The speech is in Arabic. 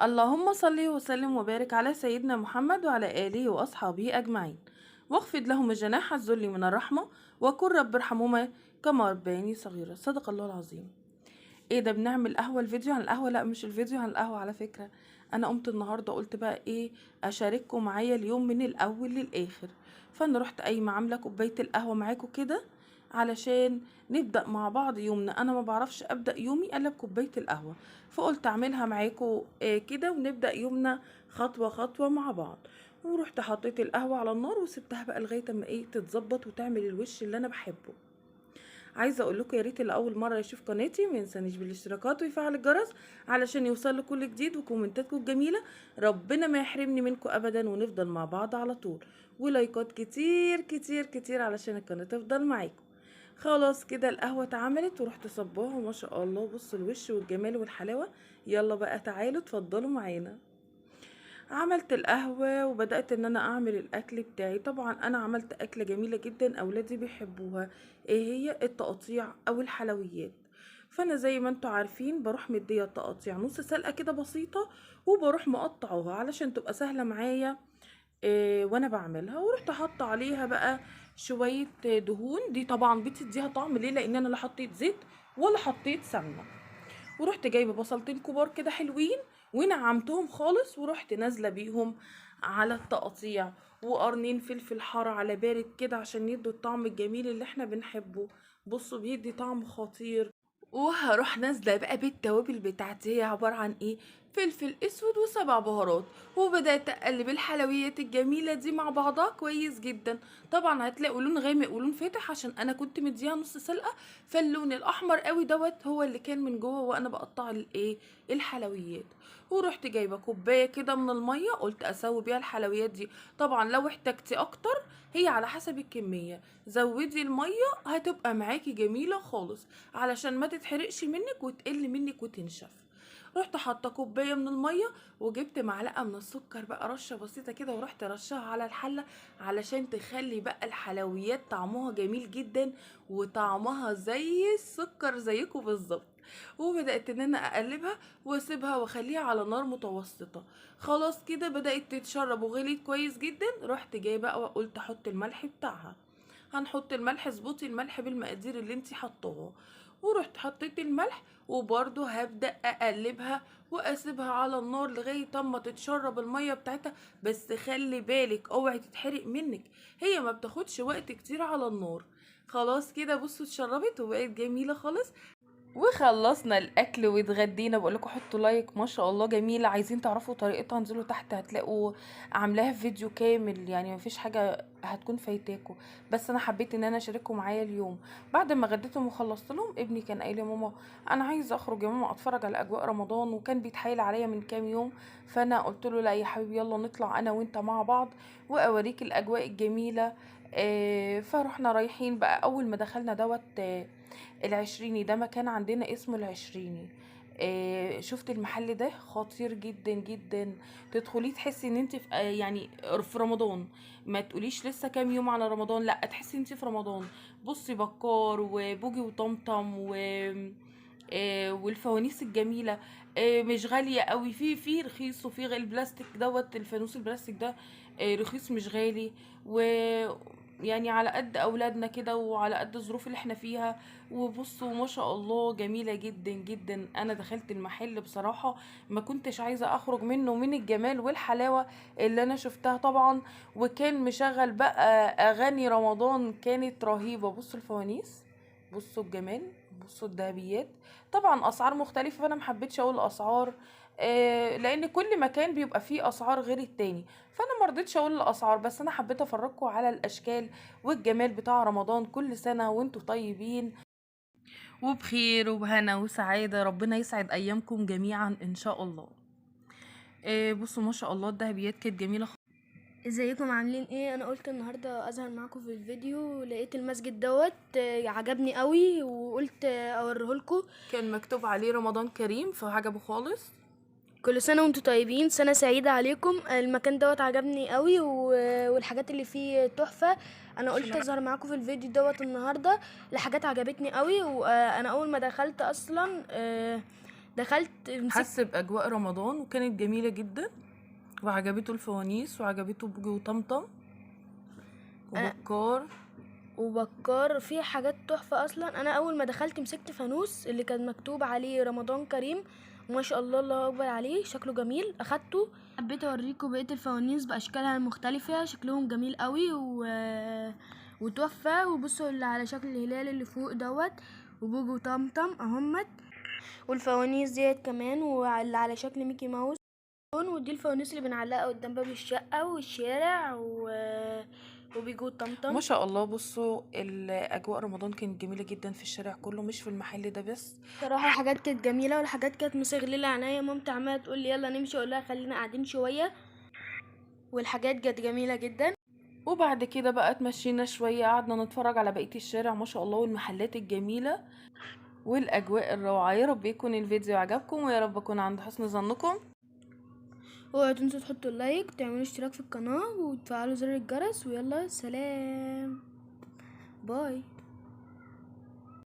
اللهم صل وسلم وبارك على سيدنا محمد وعلى آله وأصحابه أجمعين، واخفض لهم جناح الذل من الرحمة، وقل رب ارحمهما كما ربياني صغيرة. صدق الله العظيم. ايه ده؟ بنعمل قهوة؟ الفيديو عن القهوة؟ لا، مش الفيديو عن القهوة على فكرة. انا قمت النهاردة قلت بقى ايه، اشارككم معايا اليوم من الاول للاخر. فانا رحت قايمة عاملة كوباية القهوة معاكم كده علشان نبدأ مع بعض يومنا. انا ما بعرفش ابدأ يومي الا بكوباية القهوة، فقلت اعملها معاكم كده ونبدأ يومنا خطوة خطوة مع بعض. ورحت حطيت القهوة على النار وسبتها بقى لغاية اما ايه تتظبط وتعمل الوش اللي انا بحبه. عايزه اقول لكم يا ريت اللي اول مره يشوف قناتي ما ينسانيش بالاشتراكات ويفعل الجرس علشان يوصل له كل جديد، وكومنتاتكم الجميله ربنا ما يحرمني منكم ابدا، ونفضل مع بعض على طول، ولايكات كتير كتير كتير علشان القناه تفضل معاكم. خلاص كده القهوه اتعملت ورحت صباها، وما شاء الله بصوا الوش والجمال والحلاوه. يلا بقى تعالوا اتفضلوا معانا. عملت القهوة وبدأت ان انا اعمل الاكل بتاعي. طبعا انا عملت اكلة جميلة جدا اولادي بيحبوها، ايه هي؟ التقطيع او الحلويات. فانا زي ما انتوا عارفين بروح مدية التقطيع نص سلقة كده بسيطة، وبروح مقطعوها علشان تبقى سهلة معايا إيه وانا بعملها. ورحت حاطة عليها بقى شوية دهون، دي طبعا بتديها طعم. ليه؟ لان انا لا حطيت زيت ولا حطيت سمنة. ورحت جايبه بصلتين كبار كده حلوين ونعمتهم خالص، ورحت نازله بيهم على التقطيع، وقرنين فلفل حار على بارد كده عشان يدوا الطعم الجميل اللي احنا بنحبه. بصوا بيدي طعم خطير. وهروح نازله بقى بالتوابل بتاعتي، هي عباره عن ايه؟ فلفل اسود وسبع بهارات. وبدات اقلب الحلويات الجميله دي مع بعضها كويس جدا. طبعا هتلاقوا لون غامق ولون فاتح عشان انا كنت مديها نص سلقه، فاللون الاحمر قوي دوت هو اللي كان من جوه وانا بقطع الايه، الحلويات. ورحت جايبه كوبايه كده من الميه، قلت اسوي بيها الحلويات دي. طبعا لو احتجتي اكتر هي على حسب الكميه، زودي الميه هتبقى معاكي جميله خالص علشان ما تتحرقش منك وتقل منك وتنشف. رحت حاطه كوبايه من الميه، وجبت معلقه من السكر بقى رشه بسيطه كده، ورحت رشها على الحله علشان تخلي بقى الحلويات طعمها جميل جدا، وطعمها زي السكر زيكم بالظبط. وبدات ان انا اقلبها واسيبها واخليها على نار متوسطه. خلاص كده بدات تتشرب وغليت كويس جدا. رحت جايه بقى وقلت احط الملح بتاعها. هنحط الملح، اظبطي الملح بالمقادير اللي انتي حطوها. ورحت حطيت الملح، وبرده هبدأ اقلبها واسيبها على النار لغاية اما تتشرب المية بتاعتها. بس خلي بالك اوعي تتحرق منك، هي ما بتاخدش وقت كتير على النار. خلاص كده بصوا اتشربت وبقت جميلة خالص. وخلصنا الاكل واتغدينا. بقول لكم حطوا لايك، ما شاء الله جميله. عايزين تعرفوا طريقتها انزلوا تحت هتلاقوا عاملاها في فيديو كامل، يعني مفيش حاجه هتكون فايتاكم. بس انا حبيت ان انا اشارككم معايا اليوم. بعد ما غديتهم وخلصت لهم، ابني كان قايل يا ماما انا عايز اخرج يا ماما اتفرج على اجواء رمضان، وكان بيتحايل عليا من كام يوم. فانا قلت له لا يا حبيبي يلا نطلع انا وانت مع بعض واوريك الاجواء الجميله. فروحنا رايحين بقى. اول ما دخلنا دوت العشريني، ده مكان عندنا اسمه العشريني. شفت المحل ده خطير جدا جدا. تدخليه تحسي ان انت في يعني في رمضان. ما تقوليش لسه كام يوم على رمضان، لا تحسي انت في رمضان. بصي بكار وبوجي وطمطم والفوانيس الجميله. مش غاليه قوي، في رخيص وفي غالي. البلاستيك دوت الفانوس البلاستيك ده رخيص مش غالي. و يعني على قد اولادنا كده وعلى قد الظروف اللي احنا فيها. وبصوا ما شاء الله جميلة جدا جدا. انا دخلت المحل بصراحة ما كنتش عايزة اخرج منه من الجمال والحلاوة اللي انا شفتها طبعا. وكان مشغل بقى اغاني رمضان كانت رهيبة. بصوا الفوانيس، بصوا الجمال، بصوا الدهبيات. طبعا اسعار مختلفة فانا محبتش اقول اسعار، لان كل مكان بيبقى فيه اسعار غير التاني. فانا مرضتش اقول الاسعار، بس انا حبيت افرجكم على الاشكال والجمال بتاع رمضان. كل سنة وانتم طيبين وبخير وبهنا وسعادة، ربنا يسعد ايامكم جميعا ان شاء الله. بصوا ما شاء الله الدهبيات كانت جميلة. ازيكم عاملين ايه؟ انا قلت النهارده اظهر معاكم في الفيديو. لقيت المسجد دوت عجبني قوي وقلت اوريه لكم. كان مكتوب عليه رمضان كريم فعجبه خالص. كل سنه وانتم طيبين، سنه سعيده عليكم. المكان دوت عجبني قوي والحاجات اللي فيه تحفه. انا قلت اظهر معاكم في الفيديو دوت النهارده. الحاجات عجبتني قوي، وانا اول ما دخلت اصلا دخلت مسكت حس باجواء رمضان وكانت جميله جدا، وعجبته الفوانيس وعجبته بوجي وطمطم وبكار. وبكار في حاجات تحفة اصلا. انا اول ما دخلت مسكت فانوس اللي كان مكتوب عليه رمضان كريم، ما شاء الله الله اكبر عليه، شكله جميل، اخدته. حبيت اوريكم بقية الفوانيس باشكالها المختلفة، شكلهم جميل قوي وتحفة. وبصوا اللي على شكل الهلال اللي فوق دوت، وبوجي وطمطم اهمت، والفوانيس ديت كمان واللي على شكل ميكي ماوس. ودي الفوانيس اللي بنعلقها قدام باب الشقة والشارع وبيجي وطمطم. ما شاء الله. بصوا الاجواء رمضان كانت جميله جدا في الشارع كله، مش في المحل ده بس. صراحة حاجات كانت جميلة، والحاجات كانت مسغللة عينيا. مامتي عمالة تقول لي يلا نمشي، اقول لها خلينا قاعدين شوية، والحاجات كانت جميلة جدا. وبعد كده بقى اتمشينا شويه، قعدنا نتفرج على بقيه الشارع ما شاء الله، والمحلات الجميله والاجواء الروعه. يا رب يكون الفيديو عجبكم، ويا رب اكون عند حسن ظنكم. اوعوا تنسوا تحطوا اللايك وتعملوا اشتراك في القناة وتفعلوا زر الجرس، ويلا سلام، باي.